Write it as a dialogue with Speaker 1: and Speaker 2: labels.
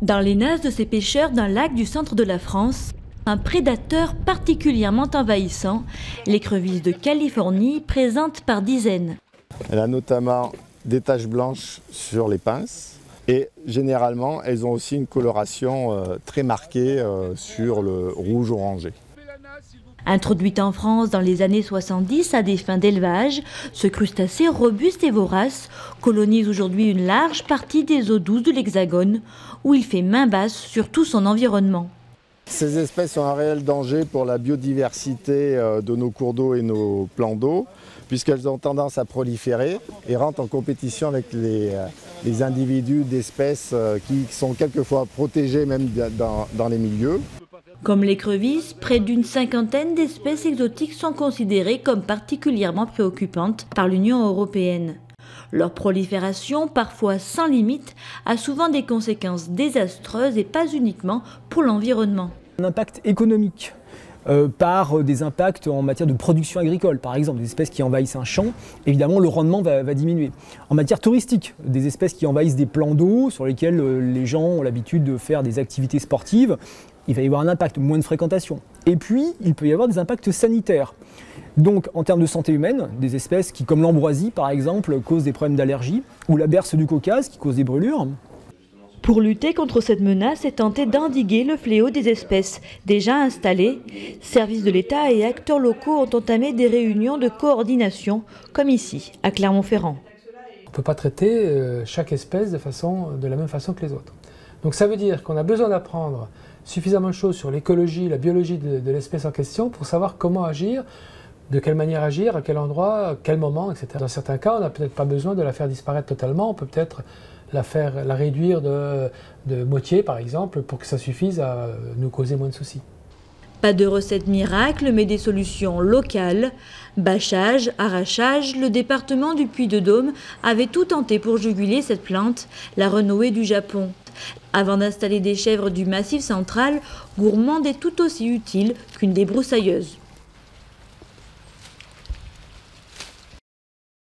Speaker 1: Dans les nasses de ces pêcheurs d'un lac du centre de la France, un prédateur particulièrement envahissant, l'écrevisse de Californie, présente par dizaines.
Speaker 2: Elle a notamment des taches blanches sur les pinces et généralement elles ont aussi une coloration très marquée sur le rouge orangé.
Speaker 1: Introduite en France dans les années 70 à des fins d'élevage, ce crustacé robuste et vorace colonise aujourd'hui une large partie des eaux douces de l'Hexagone, où il fait main basse sur tout son environnement.
Speaker 2: Ces espèces sont un réel danger pour la biodiversité de nos cours d'eau et nos plans d'eau, puisqu'elles ont tendance à proliférer et rentrent en compétition avec les individus d'espèces qui sont quelquefois protégées même dans les milieux.
Speaker 1: Comme l'écrevisse, près d'une cinquantaine d'espèces exotiques sont considérées comme particulièrement préoccupantes par l'Union européenne. Leur prolifération, parfois sans limite, a souvent des conséquences désastreuses et pas uniquement pour l'environnement.
Speaker 3: Un impact économique par des impacts en matière de production agricole, par exemple, des espèces qui envahissent un champ, évidemment le rendement va diminuer. En matière touristique, des espèces qui envahissent des plans d'eau sur lesquels les gens ont l'habitude de faire des activités sportives, il va y avoir un impact, moins de fréquentation. Et puis, il peut y avoir des impacts sanitaires. Donc, en termes de santé humaine, des espèces qui, comme l'ambroisie par exemple, causent des problèmes d'allergie, ou la berce du Caucase qui cause des brûlures.
Speaker 1: Pour lutter contre cette menace et tenter d'endiguer le fléau des espèces déjà installées, services de l'État et acteurs locaux ont entamé des réunions de coordination, comme ici, à Clermont-Ferrand.
Speaker 4: On ne peut pas traiter chaque espèce de la même façon que les autres. Donc ça veut dire qu'on a besoin d'apprendre suffisamment de choses sur l'écologie, la biologie de l'espèce en question pour savoir comment agir, de quelle manière agir, à quel endroit, à quel moment, etc. Dans certains cas, on n'a peut-être pas besoin de la faire disparaître totalement, on peut peut-être la réduire de moitié par exemple pour que ça suffise à nous causer moins de soucis.
Speaker 1: Pas de recette miracle, mais des solutions locales. Bâchage, arrachage, le département du Puy-de-Dôme avait tout tenté pour juguler cette plante, la renouée du Japon. Avant d'installer des chèvres du Massif central, gourmande et tout aussi utile qu'une débroussailleuse.